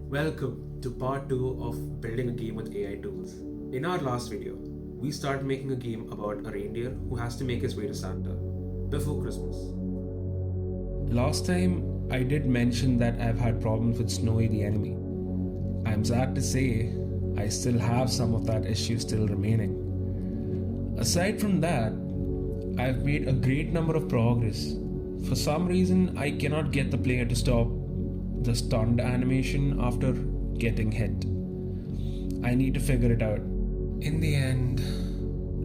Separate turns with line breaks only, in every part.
Welcome to part 2 of building a game with AI tools. In our last video, we started making a game about a reindeer who has to make his way to Santa before Christmas. Last time, I did mention that I've had problems with Snowy the enemy. I'm sad to say, I still have some of that issue still remaining. Aside from that, I've made a great number of progress. For some reason, I cannot get the player to stop the stunned animation after getting hit. I need to figure it out. In the end,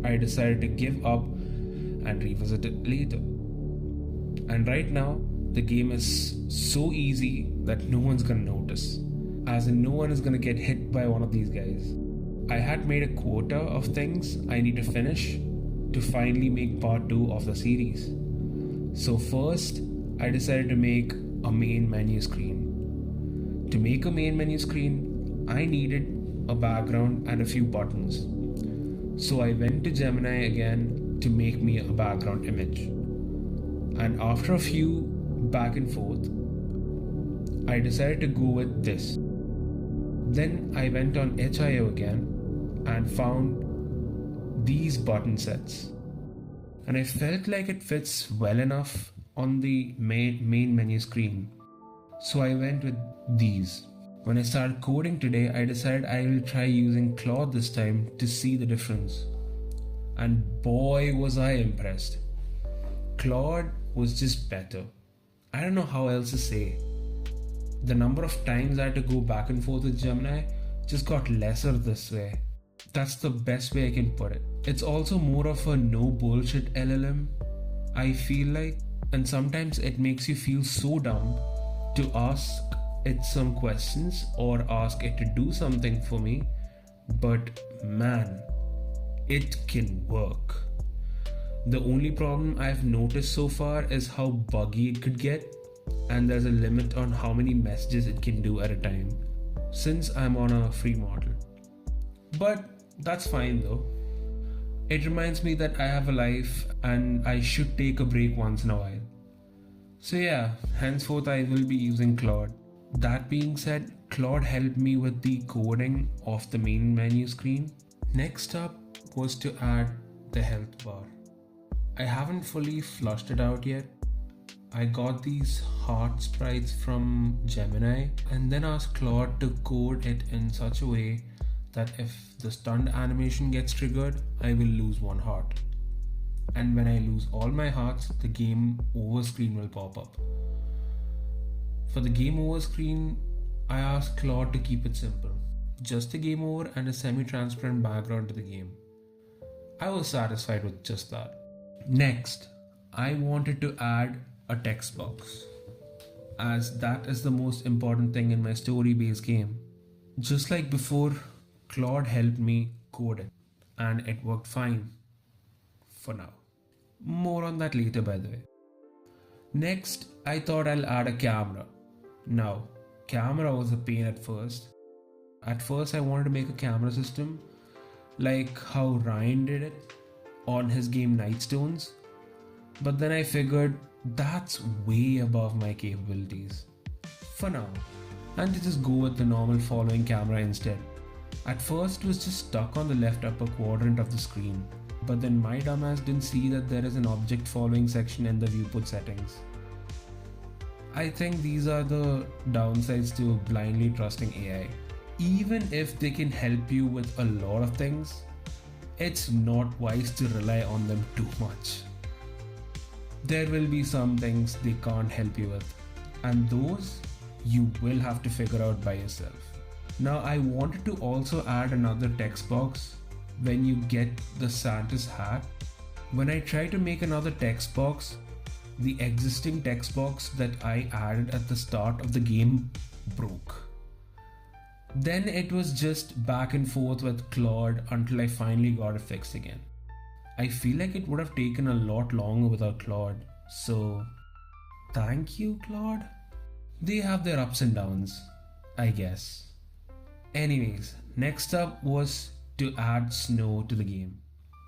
I decided to give up and revisit it later. And right now, the game is so easy that no one's gonna notice. As in, no one is gonna get hit by one of these guys. I had made a quota of things I need to finish to finally make part 2 of the series. So first, I decided to make a main menu screen. To make a main menu screen, I needed a background and a few buttons. So I went to Gemini again to make me a background image. And after a few back and forth, I decided to go with this. Then I went on HIO again and found these button sets. And I felt like it fits well enough on the main menu screen. So I went with these. When I started coding today, I decided I will try using Claude this time to see the difference. And boy was I impressed. Claude was just better. I don't know how else to say. The number of times I had to go back and forth with Gemini just got lesser this way. That's the best way I can put it. It's also more of a no bullshit LLM, I feel like, and sometimes it makes you feel so dumb to ask it some questions or ask it to do something for me, but man, it can work. The only problem I've noticed so far is how buggy it could get, and there's a limit on how many messages it can do at a time, since I'm on a free model. But that's fine though. It reminds me that I have a life and I should take a break once in a while. So yeah, henceforth I will be using Claude. That being said, Claude helped me with the coding of the main menu screen. Next up was to add the health bar. I haven't fully flushed it out yet. I got these heart sprites from Gemini and then asked Claude to code it in such a way that if the stunned animation gets triggered, I will lose one heart. And when I lose all my hearts, the game over screen will pop up. For the game over screen, I asked Claude to keep it simple. Just a game over and a semi-transparent background to the game. I was satisfied with just that. Next, I wanted to add a text box, as that is the most important thing in my story-based game. Just like before, Claude helped me code it, and it worked fine for now. More on that later, by the way. Next, I thought I'll add a camera. Now, camera was a pain at first. At first, I wanted to make a camera system like how Ryan did it on his game Nightstones, but then I figured that's way above my capabilities for now, and to just go with the normal following camera instead. At first, it was just stuck on the left upper quadrant of the screen, but then my dumbass didn't see that there is an object following section in the viewport settings. I think these are the downsides to blindly trusting AI. Even if they can help you with a lot of things, it's not wise to rely on them too much. There will be some things they can't help you with, and those you will have to figure out by yourself. Now, I wanted to also add another text box when you get the Santa's hat. When I tried to make another text box, the existing text box that I added at the start of the game broke. Then it was just back and forth with Claude until I finally got it fixed again. I feel like it would have taken a lot longer without Claude, so thank you, Claude. They have their ups and downs, I guess. Anyways, next up was to add snow to the game.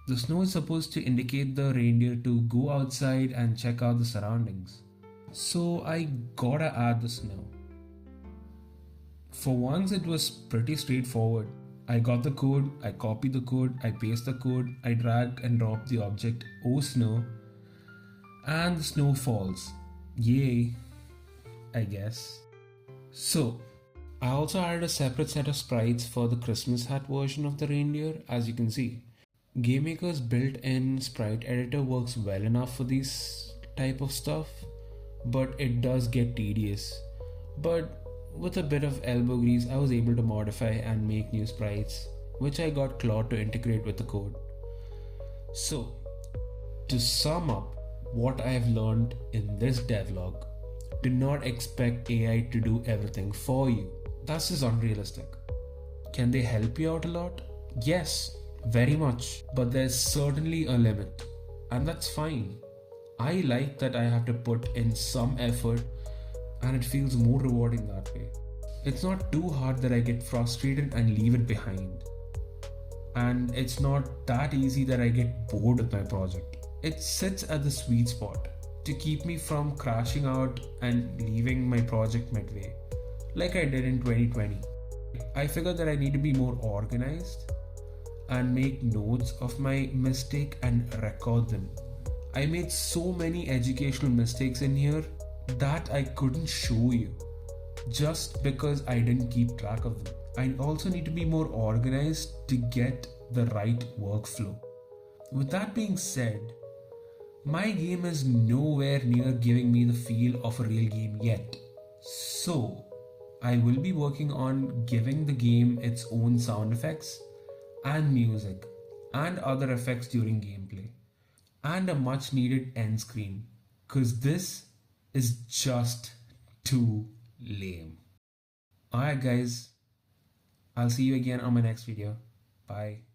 The snow is supposed to indicate the reindeer to go outside and check out the surroundings. So I gotta add the snow. For once, it was pretty straightforward. I got the code, I copy the code, I paste the code, I drag and drop the object "Oh snow," and the snow falls. Yay, I guess. So, I also added a separate set of sprites for the Christmas hat version of the reindeer, as you can see. GameMaker's built-in sprite editor works well enough for this type of stuff, but it does get tedious. But with a bit of elbow grease, I was able to modify and make new sprites, which I got Claude to integrate with the code. So, to sum up what I have learned in this devlog, do not expect AI to do everything for you. That's just unrealistic. Can they help you out a lot? Yes, very much. But there's certainly a limit. And that's fine. I like that I have to put in some effort and it feels more rewarding that way. It's not too hard that I get frustrated and leave it behind. And it's not that easy that I get bored with my project. It sits at the sweet spot to keep me from crashing out and leaving my project midway, like I did in 2020. I figured that I need to be more organized and make notes of my mistake and record them. I made so many educational mistakes in here that I couldn't show you just because I didn't keep track of them. I also need to be more organized to get the right workflow. With that being said, my game is nowhere near giving me the feel of a real game yet. So, I will be working on giving the game its own sound effects and music and other effects during gameplay, and a much needed end screen, because this is just too lame. Alright, guys, I'll see you again on my next video. Bye.